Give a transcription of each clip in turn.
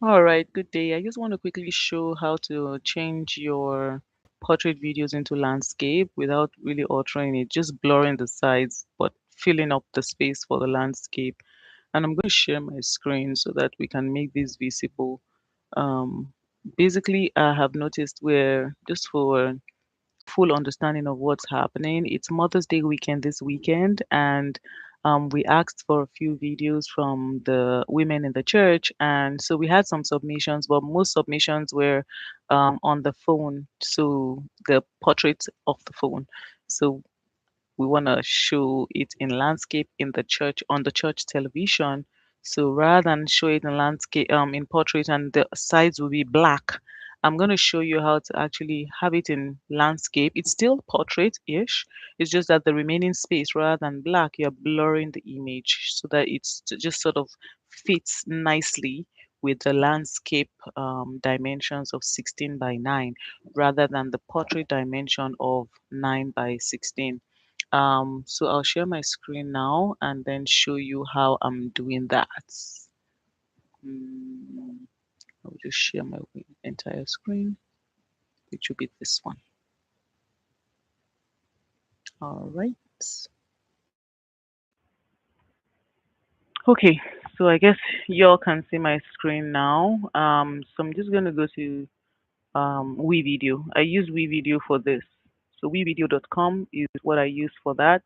All right, good day. I just want to quickly show how to change your portrait videos into landscape without really altering it, just blurring the sides, but filling up the space for the landscape. And I'm going to share my screen so that we can make this visible. Um, Basically, I have noticed where just for full understanding of what's happening. It's Mother's Day weekend this weekend, and we asked for a few videos from the women in the church, and so we had some submissions, but most submissions were on the phone, so the portraits of the phone. So we want to show it in landscape in the church on the church television. So rather than show it in landscape in portrait and the sides will be black, I'm going to show you how to actually have it in landscape. It's still portrait-ish. It's just that the remaining space, rather than black, you're blurring the image so that it's just sort of fits nicely with the landscape dimensions of 16 by 9 rather than the portrait dimension of 9 by 16. So I'll share my screen now and then show you how I'm doing that. Mm, I'll just share my entire screen, which will be this one. All right. Okay, so I guess y'all can see my screen now. So I'm just gonna go to WeVideo. I use WeVideo for this. So WeVideo.com is what I use for that.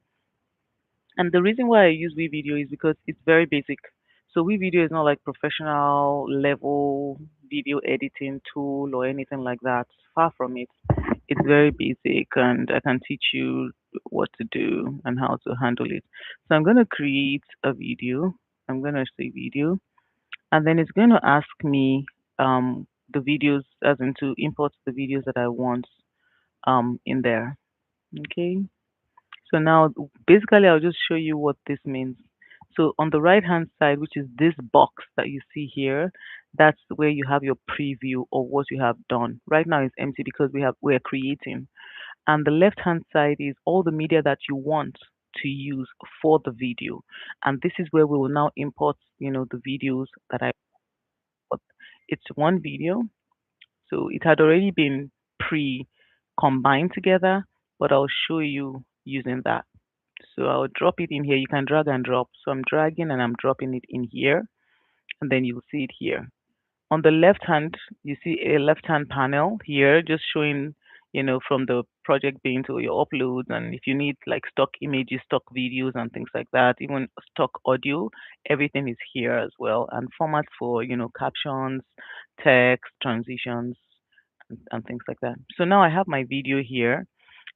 And the reason why I use WeVideo is because it's very basic. So WeVideo is not like professional level video editing tool or anything like that. Far from it. It's very basic and I can teach you what to do and how to handle it. So I'm going to create a video. I'm going to say video and then it's going to ask me the videos as in to import the videos that I want in there. Okay. So now, basically, I'll just show you what this means. So on the right hand side, which is this box that you see here, that's where you have your preview of what you have done. Right now it's empty because we're creating. And the left hand side is all the media that you want to use for the video. And this is where we will now import, the videos that I put. It's one video. So it had already been pre-combined together, but I'll show you using that. So I'll drop it in here. You can drag and drop. So I'm dragging and I'm dropping it in here, and then you'll see it here. On the left hand, you see a left hand panel here, just showing, from the project being to your uploads. And if you need like stock images, stock videos, and things like that, even stock audio, everything is here as well. And formats for, captions, text, transitions, and things like that. So now I have my video here.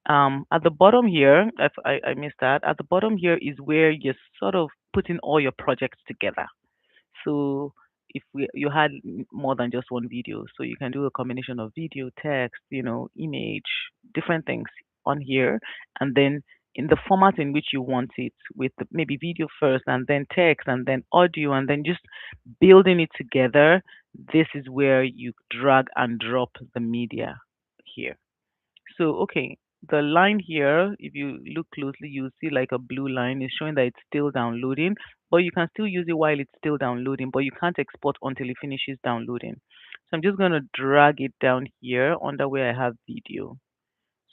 At the bottom here, if I missed that, at the bottom here is where you're sort of putting all your projects together. So if you had more than just one video, so you can do a combination of video, text, image, different things on here, and then in the format in which you want it, with maybe video first, and then text, and then audio, and then just building it together. This is where you drag and drop the media here. So, okay, the line here, if you look closely, you'll see like a blue line is showing that it's still downloading, but you can still use it while it's still downloading, but you can't export until it finishes downloading. So I'm just going to drag it down here under where I have video.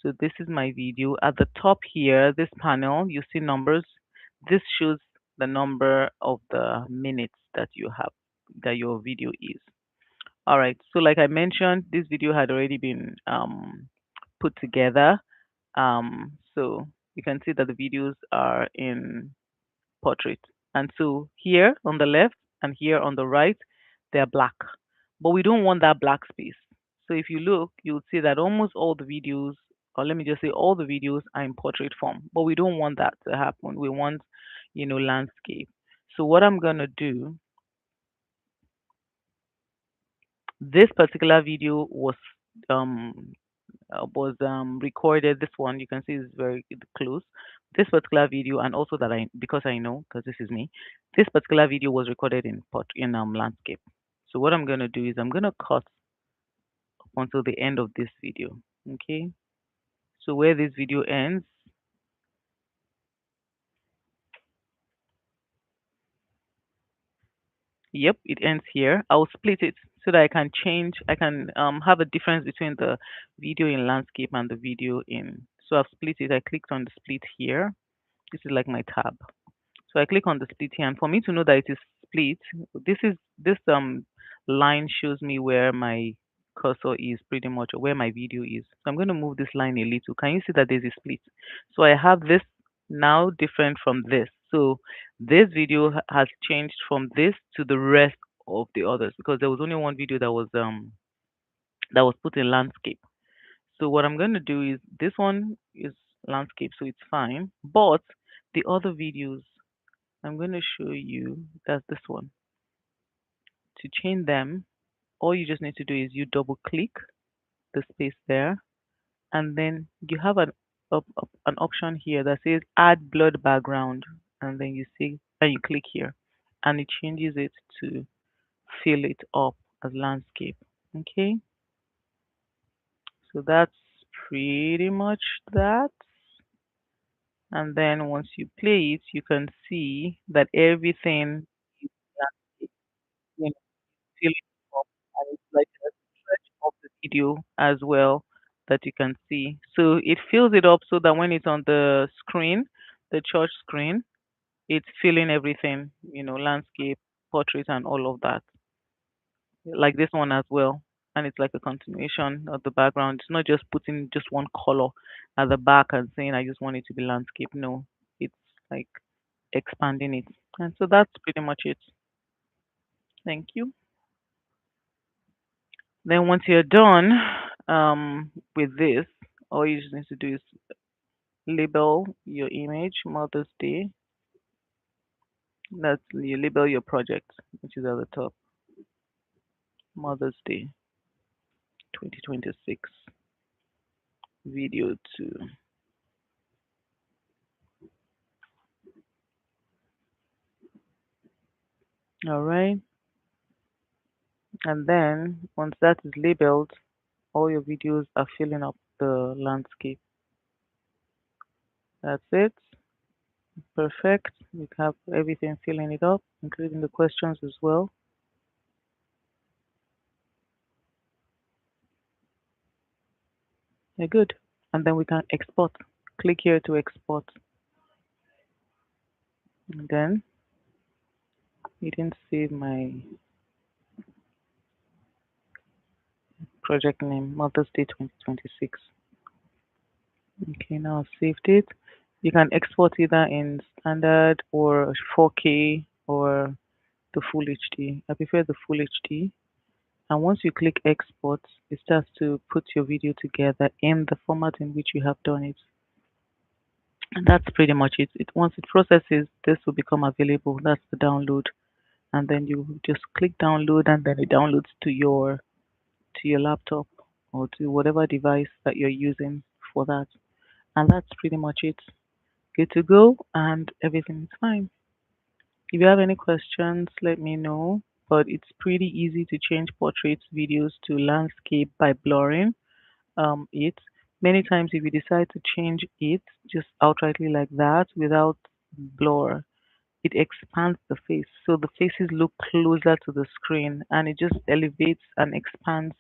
So this is my video. At the top here, this panel, you see numbers. This shows the number of the minutes that you have, that your video is. All right. So like I mentioned, this video had already been put together. So you can see that the videos are in portrait. And so here on the left and here on the right, they're black. But we don't want that black space. So if you look, you'll see that almost all the videos, or let me just say all the videos are in portrait form. But we don't want that to happen. We want, landscape. So what I'm gonna do, this particular video um recorded. This one you can see is very close. This particular video, and also that because I know, because this is me, this particular video was recorded in landscape. So what I'm gonna do is I'm gonna cut up until the end of this video. Okay. So where this video ends, Yep, it ends here. I'll split it so that I can change. I can have a difference between the video in landscape and the video in. So I've split it. I clicked on the split here. This is like my tab. So I click on the split here, and for me to know that it is split, this line shows me where my cursor is pretty much, or where my video is. So I'm going to move this line a little. Can you see that there's a split? So I have this now different from this. So this video has changed from this to the rest of the others because there was only one video that was put in landscape. So what I'm going to do is this one is landscape, so it's fine. But the other videos I'm going to show you, that's this one. To change them, all you just need to do is you double click the space there, and then you have an option here that says add blurred background, and then you see, and you click here, and it changes it to fill it up as landscape. Okay, so that's pretty much that. And then once you play it, you can see that everything is landscape. Fill it up, and it's like a stretch of the video as well that you can see. So it fills it up so that when it's on the screen, the church screen, it's filling everything, landscape, portrait, and all of that. Like this one as well. And it's like a continuation of the background. It's not just putting just one color at the back and saying, I just want it to be landscape. No, it's like expanding it. And so that's pretty much it. Thank you. Then once you're done with this, all you just need to do is label your image, Mother's Day. That's you label your project, which is at the top, Mother's Day 2026 video 2. All right. And then once that is labeled, all your videos are filling up the landscape. That's it. Perfect. We have everything filling it up, including the questions as well. Yeah, good. And then we can export. Click here to export. And then it didn't save my project name, Mother's Day 2026. Okay, now I've saved it. You can export either in standard or 4K or the full HD. I prefer the full HD. And once you click export, it starts to put your video together in the format in which you have done it. And that's pretty much it. Once it processes, this will become available. That's the download. And then you just click download, and then it downloads to your laptop or to whatever device that you're using for that. And that's pretty much it. Good to go, and everything is fine. If you have any questions, let me know. But it's pretty easy to change portraits videos to landscape by blurring it. Many times, if you decide to change it just outrightly like that without blur, it expands the face. So the faces look closer to the screen, and it just elevates and expands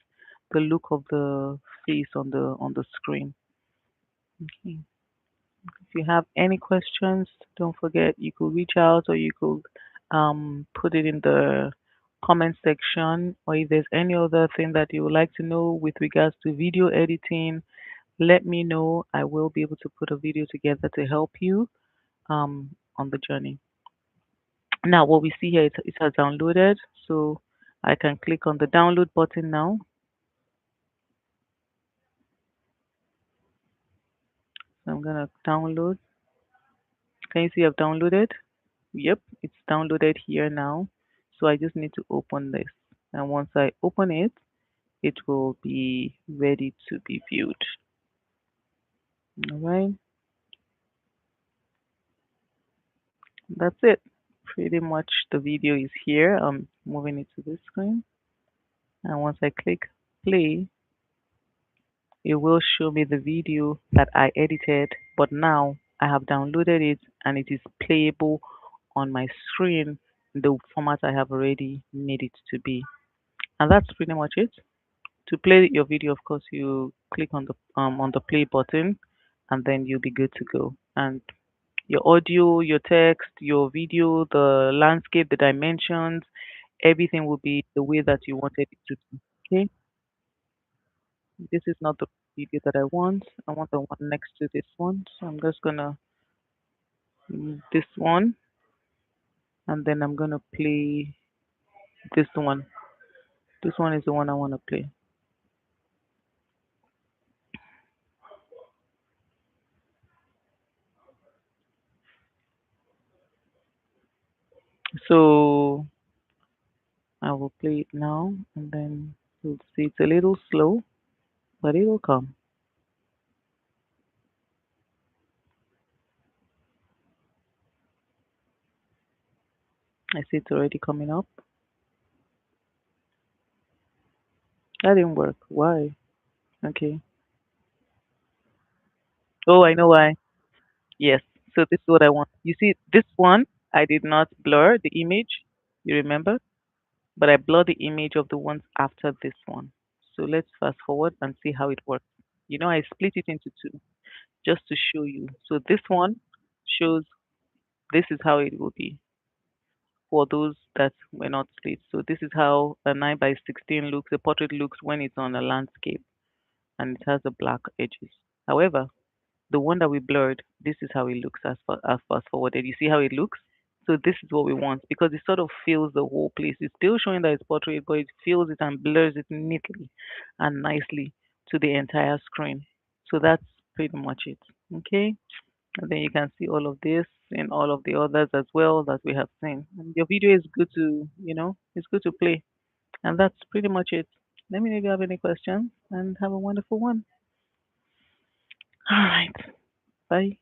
the look of the face on the screen. Okay. If you have any questions, don't forget you could reach out, or you could put it in the comment section, or if there's any other thing that you would like to know with regards to video editing, let me know. I will be able to put a video together to help you on the journey. Now, what we see here, it has downloaded, so I can click on the download button now. So I'm gonna download. Can you see I've downloaded? Yep, it's downloaded here now. So I just need to open this. And once I open it, it will be ready to be viewed. All right, that's it. Pretty much the video is here. I'm moving it to this screen. And once I click play, it will show me the video that I edited, but now I have downloaded it and it is playable on my screen the format I have already made it to be. And that's pretty much it. To play your video, of course, you click on the play button, and then you'll be good to go. And your audio, your text, your video, the landscape, the dimensions, everything will be the way that you wanted it to be. Okay, this is not the video that I want. I want the one next to this one. So I'm just gonna this one, and then I'm gonna play this one. This one is the one I want to play. So I will play it now, and then you'll see it's a little slow, but it will come. I see it's already coming up. That didn't work. Why? Okay. Oh, I know why. Yes. So this is what I want. You see, this one, I did not blur the image. You remember? But I blur the image of the ones after this one. So let's fast forward and see how it works. You know, I split it into two just to show you. So this one shows this is how it will be for those that were not split. So this is how a 9 by 16 looks, a portrait looks when it's on a landscape and it has the black edges. However, the one that we blurred, this is how it looks as fast forwarded. You see how it looks? So this is what we want because it sort of fills the whole place. It's still showing that it's portrait, but it fills it and blurs it neatly and nicely to the entire screen. So that's pretty much it. Okay. And then you can see all of this and all of the others as well that we have seen. And your video is good to, it's good to play. And that's pretty much it. Let me know if you have any questions and have a wonderful one. All right. Bye.